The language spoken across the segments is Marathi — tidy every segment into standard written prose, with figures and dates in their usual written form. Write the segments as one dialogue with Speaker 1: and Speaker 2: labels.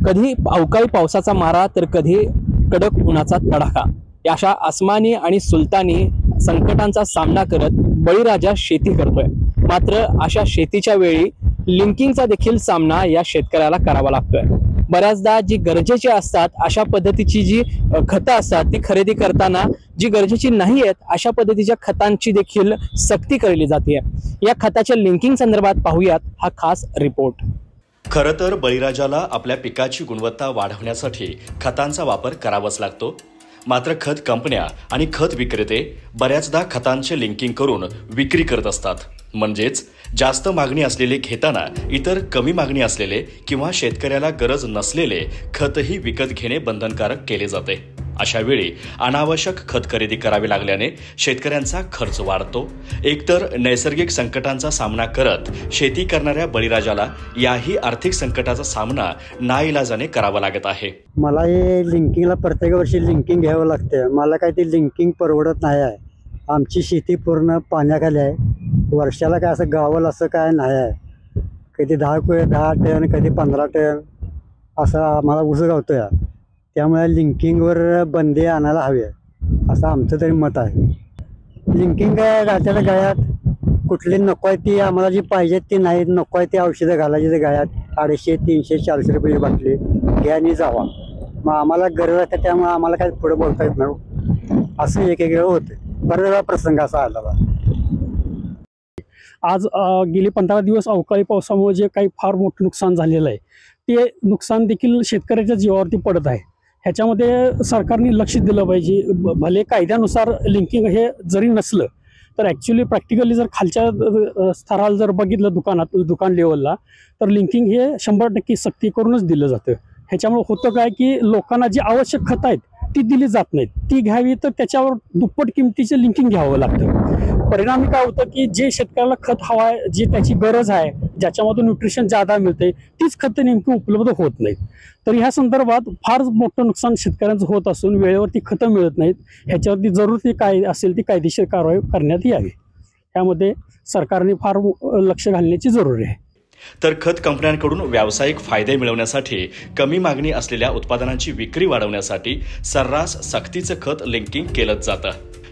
Speaker 1: कधी अवकाळी पावसाचा मारा तर कधी कडक उन्हाचा तडाखा, अशा आसमानी आणि सुलतानी संकटांचा सामना करत बळीराजा शेती करतोय। मात्र अशा शेतीच्या वेळी लिंकिंगचा देखील सामना या शेतकऱ्याला करावा लागतोय। बऱ्याचदा जी गरजेची असतात अशा पद्धतीची जी खतं असतात ती खरेदी करताना जी गरजेची नाही आहेत अशा पद्धतीच्या खतांची देखील सक्ती केली जाते। या खताच्या लिंकिंग संदर्भात पाहूयात हा खास रिपोर्ट।
Speaker 2: खरं तर बळीराजाला आपल्या पिकाची गुणवत्ता वाढवण्यासाठी खतांचा वापर करावाच लागतो। मात्र खत कंपन्या आणि खत विक्रेते बऱ्याचदा खतांचे लिंकिंग करून विक्री करत असतात। म्हणजेच जास्त मागणी असलेले घेताना इतर कमी मागणी असलेले किंवा शेतकऱ्याला गरज नसलेले खतही विकत घेणे बंधनकारक केले जाते। अशा वेळी अनावश्यक खत खरेदी करावी लागल्याने शेतकऱ्यांचा खर्च वाढतो। एकतर नैसर्गिक संकटांचा सामना करत शेती करणाऱ्या बळीराजाला याही आर्थिक संकटाचा सामना नाईलाजाने करावा लागत आहे।
Speaker 3: मला हे लिंकिंगला प्रत्येक वर्षी लिंकिंग घ्यावं लागते। मला काही ते लिंकिंग परवडत नाही आहे। आमची शेती पूर्ण पाण्याखाली आहे। वर्षाला काय असं गावल असं काय नाही आहे। कधी 10 टन कधी 15 टन असं आम्हाला ऊस गावतो या। त्यामुळे लिंकिंगवर बंदी आणायला हवी आहे असं आमचं तरी मत आहे। लिंकिंग काय घालत्याला गायात कुठली नको आहे ती आम्हाला जी पाहिजे ती नाही, नको आहे ती औषधं घालायची ते गायात 250, 300, 400 रुपये बाटली घ्या आणि जावा। मग आम्हाला गरज आहे त्यामुळे आम्हाला काय पुढे बोलता येत नाही। असं एक वेळ होतं। बरेच वेळा प्रसंग असा आला बा।
Speaker 4: आज गेले 15 दिवस अवकाळी पावसामुळे जे काही फार मोठं नुकसान झालेलं आहे ते नुकसान देखील शेतकऱ्याच्या जीवावरती पडत आहे। ह्याच्यामध्ये सरकारने लक्ष दिलं पाहिजे। भले कायद्यानुसार लिंकिंग हे जरी नसलं तर ॲक्च्युली प्रॅक्टिकली जर खालच्या स्तराला जर बघितलं दुकान लेवलला तर लिंकिंग हे 100% सक्ती करूनच दिलं जातं। ह्याच्यामुळे होतं काय की लोकांना जी आवश्यक खतं आहेत ती दिली जात नाहीत, ती घ्यावी तर त्याच्यावर दुप्पट किमतीचं लिंकिंग घ्यावं लागतं। परिणामी काय होतं की जे शेतकऱ्याला खत हवं आहे, जी त्याची गरज आहे, ज्याच्यामधून न्यूट्रिशन जादा मिळते तीच खतं नेमकी उपलब्ध होत नाहीत। तर ह्या संदर्भात फार मोठं नुकसान शेतकऱ्यांचं होत असून वेळेवरती खतं मिळत नाहीत। ह्याच्यावरती जरुरी काय असेल ती कायदेशीर कारवाई करण्यात यावी। त्यामध्ये सरकारने फार लक्ष घालण्याची जरुरी आहे।
Speaker 2: तर खत कंपन्यांकडून व्यावसायिक फायदे मिळवण्यासाठी कमी मागणी असलेल्या उत्पादनांची विक्री वाढवण्यासाठी सर्रास सक्तीचं खत लिंकिंग केलं जातं।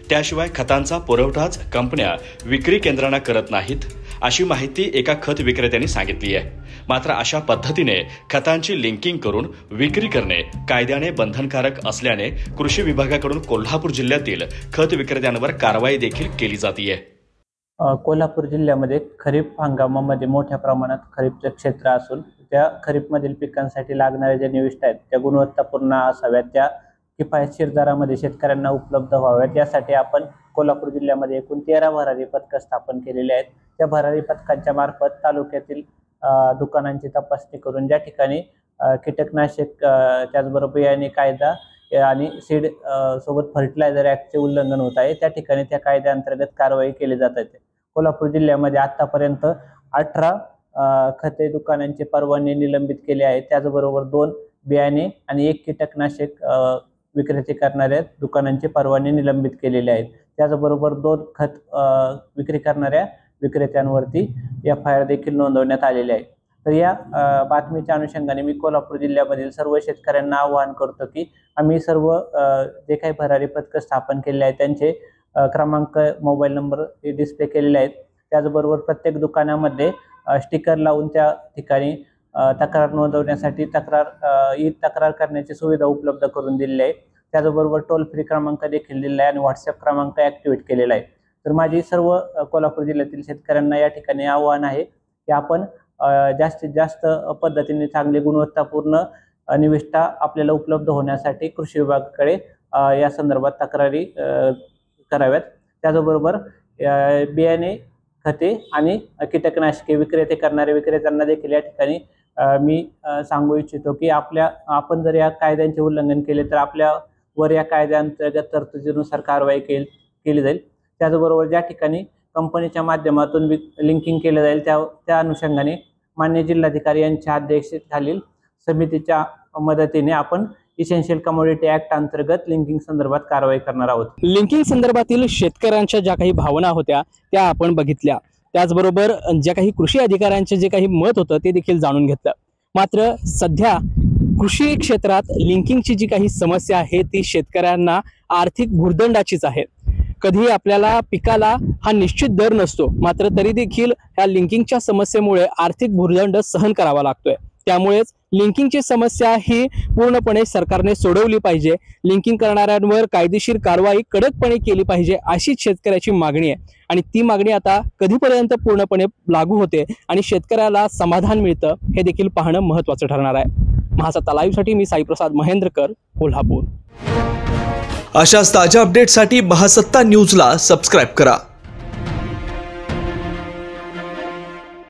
Speaker 2: त्याशिवाय खतांचा पुरवठाच कंपन्या विक्री केंद्रांना करत नाहीत अशी माहिती एका खत विक्रेत्यांनी सांगितली आहे। मात्र अशा पद्धतीने खतांची लिंकिंग करून विक्री करणे कायद्याने बंधनकारक असल्याने कृषी विभागाकडून कोल्हापूर जिल्ह्यातील खत विक्रेत्यांवर कारवाई देखील केली जाते।
Speaker 5: कोल्हापूर जिल्ह्यामध्ये खरीप हंगामामध्ये मोठ्या प्रमाणात खरीपचे क्षेत्र असून त्या खरीपमधील पिकांसाठी लागणाऱ्या ज्या निविष्ठा आहेत त्या गुणवत्तापूर्ण असाव्यात, त्या किफायतशीर दरामध्ये शेतकऱ्यांना उपलब्ध व्हाव्यात यासाठी आपण कोल्हापूर जिल्ह्यामध्ये एकूण 13 भरारी पथकं स्थापन केलेली आहेत। त्या भरारी पथकांच्या मार्फत तालुक्यातील दुकानांची तपासणी करून ज्या ठिकाणी कीटकनाशक त्याचबरोबर बियाणे कायदा आणि सीड सोबत फर्टिलायझर ॲक्टचे उल्लंघन होत आहे त्या ठिकाणी त्या कायद्याअंतर्गत कारवाई केली जात आहे। कोल्हापूर जिल्ह्यामध्ये आतापर्यंत 18 खते दुकानांचे परवाने निलंबित केले आहेत। त्याचबरोबर 2 बियाणे आणि 1 कीटकनाशक विक्रेते करणाऱ्या दुकानांचे परवाने निलंबित केलेले आहेत। त्याचबरोबर 2 खत विक्री करणाऱ्या विक्रेत्यांवरती FIR देखील नोंदवण्यात आलेले आहे। तर या बातमीच्या अनुषंगाने मी कोल्हापूर जिल्ह्यामधील सर्व शेतकऱ्यांना आवाहन करतो की आम्ही सर्व जे काही भरारी पथकं स्थापन केले आहेत त्यांचे क्रमांक मोबाईल नंबर डिस्प्ले केलेले आहेत। त्याचबरोबर प्रत्येक दुकानामध्ये स्टिकर लावून त्या ठिकाणी तक्रार नोंदवण्यासाठी तक्रार करण्याची सुविधा उपलब्ध करून दिलेली आहे। त्याचबरोबर टोल फ्री क्रमांक देखील दिलेला आहे आणि व्हॉट्सअप क्रमांक ॲक्टिवेट केलेला आहे। तर माझी सर्व कोल्हापूर जिल्ह्यातील शेतकऱ्यांना या ठिकाणी आवाहन आहे की आपण जास्तीत जास्त पद्धतीने चांगली गुणवत्तापूर्ण निविष्ठा आपल्याला उपलब्ध होण्यासाठी कृषी विभागाकडे या संदर्भात तक्रारी कराव्यात। त्याचबरोबर बियाणे खते आणि कीटकनाशके विक्रेते करणाऱ्या विक्रेत्यांना देखील या ठिकाणी मी सांगू इच्छितो की आपण जर या कायद्यांचे उल्लंघन केले तर आपल्यावर या कायद्याअंतर्गत तरतुदीनुसार कारवाई केली जाईल। त्याचबरोबर ज्या ठिकाणी कंपनीच्या माध्यमातून लिंकिंग केलं जाईल त्या अनुषंगाने मान्य जिल्हाधिकारी यांच्या अध्यक्षतेखालील समितीच्या मदतीने आपण इसेन्शियल कमोडिटी ऍक्ट अंतर्गत लिंकिंग संदर्भात कारवाई करणार आहोत।
Speaker 1: लिंकिंग संदर्भातील शेतकऱ्यांच्या ज्या काही भावना होत्या त्या आपण बघितल्या, त्याचबरोबर ज्या काही कृषी अधिकाऱ्यांचे जे काही मत होतं ते देखील जाणून घेतलं। मात्र सध्या कृषी क्षेत्रात लिंकिंगची जी काही समस्या आहे ती शेतकऱ्यांना आर्थिक भुर्दंडाचीच आहे। कधी आपल्याला पिकाला हा निश्चित दर नसतो, मात्र तरी देखील ह्या लिंकिंगच्या समस्येमुळे आर्थिक भुर्दंड सहन करावा लागतोय। त्यामुळेच लिंकिंगची समस्या ही पूर्णपणे सरकारने सोडवली पाहिजे। लिंकिंग करणाऱ्यांवर कायदेशीर कारवाई कडकपणे केली पाहिजे अशी शेतकऱ्याची मागणी आहे आणि ती मागणी आता कधीपर्यंत पूर्णपणे लागू होते आणि शेतकऱ्याला समाधान मिळतं हे देखील पाहणं महत्त्वाचं ठरणार आहे। महासत्ता लाईव्हसाठी मी साईप्रसाद महेंद्रकर, कोल्हापूर।
Speaker 6: अशाच ताज्या अपडेटसाठी महासत्ता न्यूजला सबस्क्राईब करा।